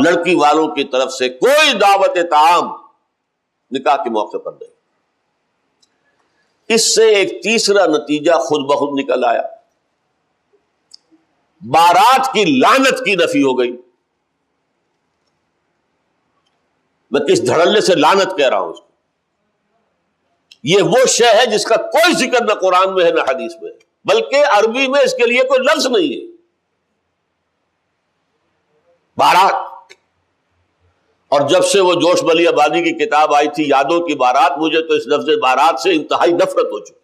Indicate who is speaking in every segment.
Speaker 1: لڑکی والوں کی طرف سے کوئی دعوت طعام نکاح کے موقع پر نہیں۔ اس سے ایک تیسرا نتیجہ خود بخود نکل آیا، بارات کی لعنت کی نفی ہو گئی۔ میں کس دھڑلے سے لعنت کہہ رہا ہوں اس کو، یہ وہ شے ہے جس کا کوئی ذکر نہ قرآن میں ہے نہ حدیث میں ہے، بلکہ عربی میں اس کے لیے کوئی لفظ نہیں ہے۔ بارات، اور جب سے وہ جوش بلی آبادی کی کتاب آئی تھی یادوں کی بارات، مجھے تو اس لفظ بارات سے انتہائی نفرت ہو چکی۔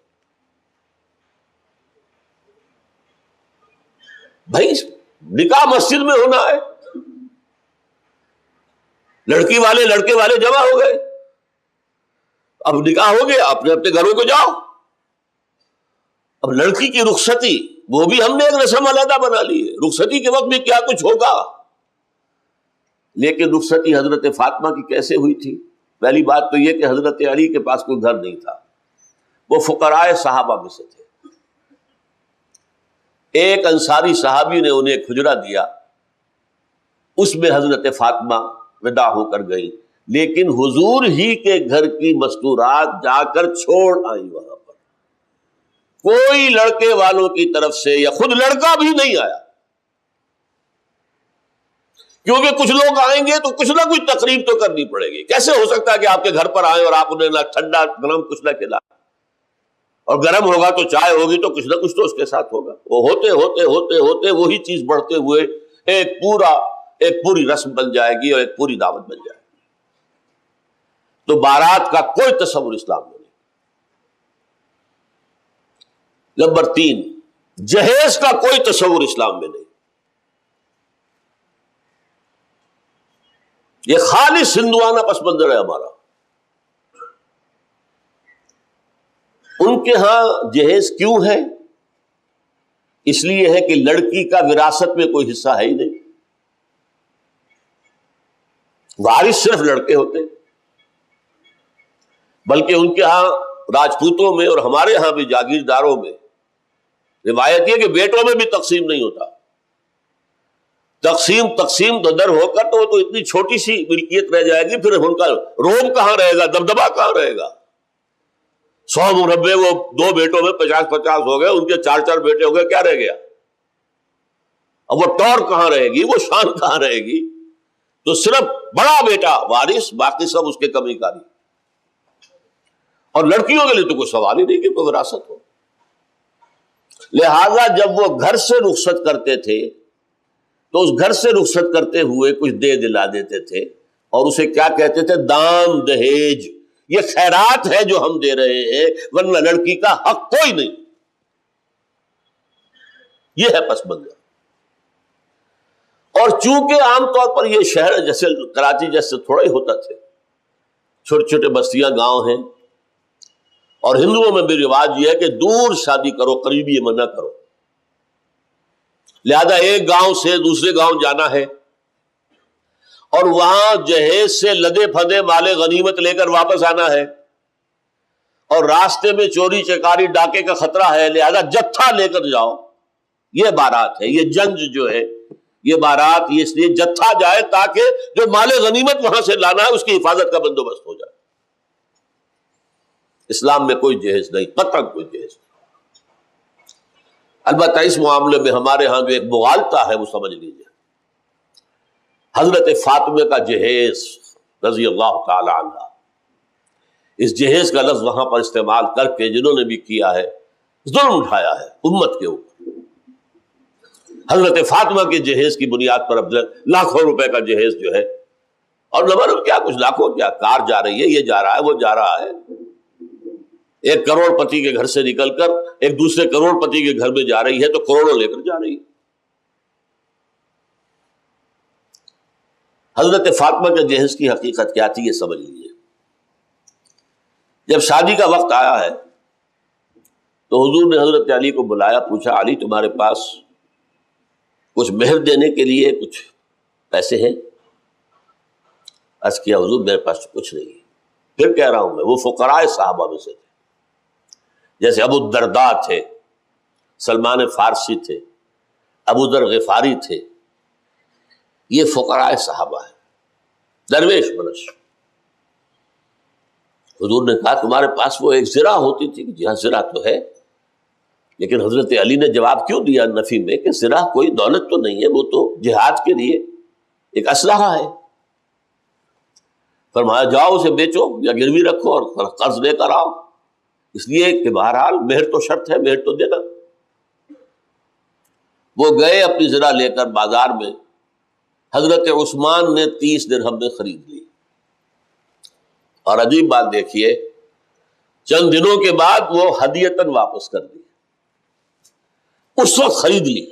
Speaker 1: بھائی نکاح مسجد میں ہونا ہے، لڑکی والے لڑکے والے جمع ہو گئے، اب نکاح ہو گیا، اپنے اپنے گھروں کو جاؤ۔ اب لڑکی کی رخصتی وہ بھی ہم نے ایک رسم علیحدہ بنا لی ہے، رخصتی کے وقت بھی کیا کچھ ہوگا۔ لیکن رخصتی حضرت فاطمہ کی کیسے ہوئی تھی؟ پہلی بات تو یہ کہ حضرت علی کے پاس کوئی گھر نہیں تھا، وہ فقراء صحابہ میں سے تھے۔ ایک انصاری صحابی نے انہیں ایک حجرہ دیا، اس میں حضرت فاطمہ ودا ہو کر گئی، لیکن حضور ہی کے گھر کی مستورات جا کر چھوڑ آئی وہاں پر۔ کوئی لڑکے والوں کی طرف سے یا خود لڑکا بھی نہیں آیا، کیونکہ کچھ لوگ آئیں گے تو کچھ نہ کچھ تقریب تو کرنی پڑے گی۔ کیسے ہو سکتا ہے کہ آپ کے گھر پر آئیں اور آپ انہیں نہ ٹھنڈا گرم کچھ نہ کھلائیں، اور گرم ہوگا تو چائے ہوگی تو کچھ نہ کچھ تو اس کے ساتھ ہوگا۔ وہ ہوتے ہوتے ہوتے ہوتے وہی چیز بڑھتے ہوئے ایک پوری رسم بن جائے گی اور ایک پوری دعوت بن جائے گی۔ تو بارات کا کوئی تصور اسلام میں نہیں۔ نمبر 3، جہیز کا کوئی تصور اسلام میں نہیں۔ یہ خالص ہندوانہ پس منظر ہے ہمارا۔ ان کے ہاں جہیز کیوں ہے؟ اس لیے ہے کہ لڑکی کا وراثت میں کوئی حصہ ہے ہی نہیں، وارث صرف لڑکے ہوتے، بلکہ ان کے ہاں راجپوتوں میں اور ہمارے ہاں بھی جاگیرداروں میں روایت یہ کہ بیٹوں میں بھی تقسیم نہیں ہوتا۔ تقسیم در ہو کر تو وہ تو اتنی چھوٹی سی ملکیت رہ جائے گی، پھر ان کا روب کہاں رہے گا، دبدبا کہاں رہے گا۔ 100 مربع وہ 2 بیٹوں میں 50-50 ہو گئے، ان کے 4 بیٹے ہو گئے، کیا رہ گیا؟ اب وہ ٹور کہاں رہے گی، وہ شان کہاں رہے گی؟ تو صرف بڑا بیٹا وارث، باقی سب اس کے کمی کاری۔ اور لڑکیوں کے لیے تو کوئی سوال ہی نہیں کہ کوئی وراثت ہو۔ لہذا جب وہ گھر سے رخصت کرتے تھے تو اس گھر سے رخصت کرتے ہوئے کچھ دے دلا دیتے تھے، اور اسے کیا کہتے تھے؟ دان دہیج، یہ خیرات ہے جو ہم دے رہے ہیں، ورنہ لڑکی کا حق کوئی نہیں۔ یہ ہے پس منظر۔ اور چونکہ عام طور پر یہ شہر جیسے کراچی جیسے تھوڑا ہی ہوتا تھے، چھوٹے چھوٹے بستیاں گاؤں ہیں، اور ہندوؤں میں بھی رواج یہ ہے کہ دور شادی کرو، قریبی منع کرو۔ لہذا ایک گاؤں سے دوسرے گاؤں جانا ہے اور وہاں جہیز سے لدے پھدے مال غنیمت لے کر واپس آنا ہے، اور راستے میں چوری چکاری ڈاکے کا خطرہ ہے، لہذا جتھا لے کر جاؤ۔ یہ بارات ہے، یہ جنج جو ہے، یہ بارات یہ اس لیے جتھا جائے تاکہ جو مال غنیمت وہاں سے لانا ہے اس کی حفاظت کا بندوبست ہو جائے۔ اسلام میں کوئی جہیز نہیں، قطعاً کوئی جہیز نہیں۔ البتہ اس معاملے میں ہمارے ہاں جو ایک مغالطہ ہے وہ سمجھ لیجیے۔ حضرت فاطمہ کا جہیز رضی اللہ تعالی عنہ، اس جہیز کا لفظ وہاں پر استعمال کر کے جنہوں نے بھی کیا ہے ظلم اٹھایا ہے امت کے اوپر۔ حضرت فاطمہ کے جہیز کی بنیاد پر اب لاکھوں روپے کا جہیز جو ہے، اور نمبر کیا کچھ لاکھوں کیا، کار جا رہی ہے، یہ جا رہا ہے، وہ جا رہا ہے۔ ایک کروڑ پتی کے گھر سے نکل کر ایک دوسرے کروڑ پتی کے گھر میں جا رہی ہے تو کروڑوں لے کر جا رہی ہے۔ حضرت فاطمہ کے جہیز کی حقیقت کیا تھی یہ سمجھ لیجیے۔ جب شادی کا وقت آیا ہے تو حضور نے حضرت علی کو بلایا، پوچھا علی تمہارے پاس کچھ مہر دینے کے لیے کچھ پیسے ہیں؟ عرض کیا حضور میرے پاس کچھ نہیں ہے۔ پھر کہہ رہا ہوں میں وہ فقراء صحابہ میں سے تھے، جیسے ابو الدرداء تھے، سلمان فارسی تھے، ابو ذر غفاری تھے، یہ فقراء صحابہ ہے، درویش منش۔ حضور نے کہا تمہارے پاس وہ ایک زرہ ہوتی تھی، جی ہاں زرہ تو ہے، لیکن حضرت علی نے جواب کیوں دیا نفی میں کہ زرہ کوئی دولت تو نہیں ہے، وہ تو جہاد کے لیے ایک اسلحہ ہے۔ فرمایا جاؤ اسے بیچو یا گروی رکھو اور قرض لے کر آؤ، اس لیے کہ بہرحال مہر تو شرط ہے، مہر تو دینا۔ وہ گئے اپنی زرہ لے کر بازار میں، حضرت عثمان نے 30 درہم میں خرید لی۔ اور عجیب بات دیکھیے، چند دنوں کے بعد وہ ہدیتاً واپس کر دی۔ اس وقت خرید لی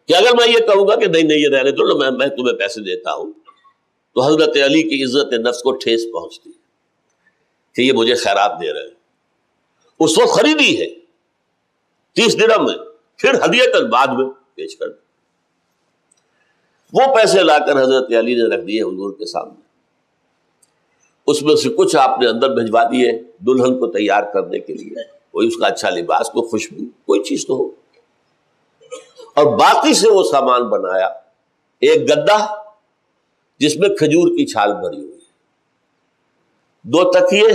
Speaker 1: کہ اگر میں یہ کہوں گا کہ نہیں یہ رہنے دو، میں تمہیں پیسے دیتا ہوں، تو حضرت علی کی عزت نفس کو ٹھیس پہنچتی کہ یہ مجھے خیرات دے رہے ہیں۔ اس وقت خریدی ہے 30 درہم میں، پھر ہدیتاً بعد میں پیش کر دی۔ وہ پیسے لا کر حضرت علی نے رکھ دیے حضور کے سامنے، اس میں سے کچھ آپ نے اندر بھجوا دیے دلہن کو تیار کرنے کے لیے، کوئی اس کا اچھا لباس، کوئی خوشبو، کوئی چیز تو ہو، اور باقی سے وہ سامان بنایا۔ ایک گدا جس میں کھجور کی چھال بھری ہوئی، 2 تکیے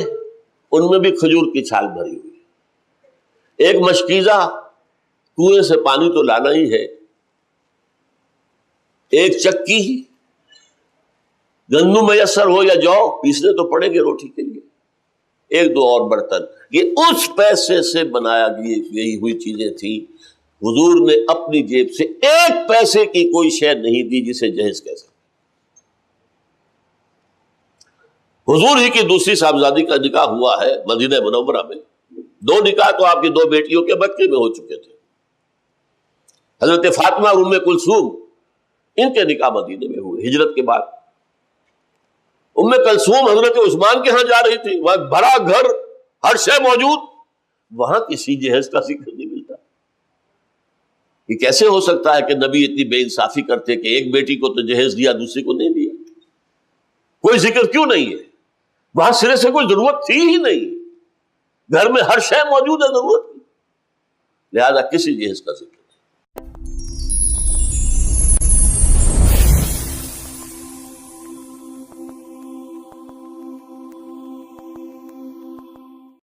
Speaker 1: ان میں بھی کھجور کی چھال بھری ہوئی، ایک مشکیزہ کنویں سے پانی تو لانا ہی ہے، ایک چکی گندم میسر ہو یا جو پیسنے تو پڑیں گے روٹی کے لیے، 1-2 اور برتن، یہ اس پیسے سے بنایا گئی ہوئی چیزیں تھیں۔ حضور نے اپنی جیب سے 1 پیسے کی کوئی شے نہیں دی جسے جہیز کہہ سکتے۔ حضور ہی کی دوسری صاحبزادی کا نکاح ہوا ہے مدینہ منورہ میں، 2 نکاح تو آپ کی 2 بیٹیوں کے مکے میں ہو چکے تھے، حضرت فاطمہ اور ام کلثوم، ان کے نکاح مدینے میں ہوئے ہجرت کے بعد۔ ام کلثوم حضرت عثمان کے ہاں جا رہی تھی، وہاں بڑا گھر، ہر شے موجود، وہاں کسی جہیز کا ذکر نہیں ملتا۔ یہ کیسے ہو سکتا ہے کہ نبی اتنی بے انصافی کرتے کہ ایک بیٹی کو تو جہیز دیا دوسری کو نہیں دیا؟ کوئی ذکر کیوں نہیں ہے؟ وہاں سرے سے کوئی ضرورت تھی ہی نہیں، گھر میں ہر شے موجود ہے ضرورت کی، لہذا کسی جہیز کا ذکر۔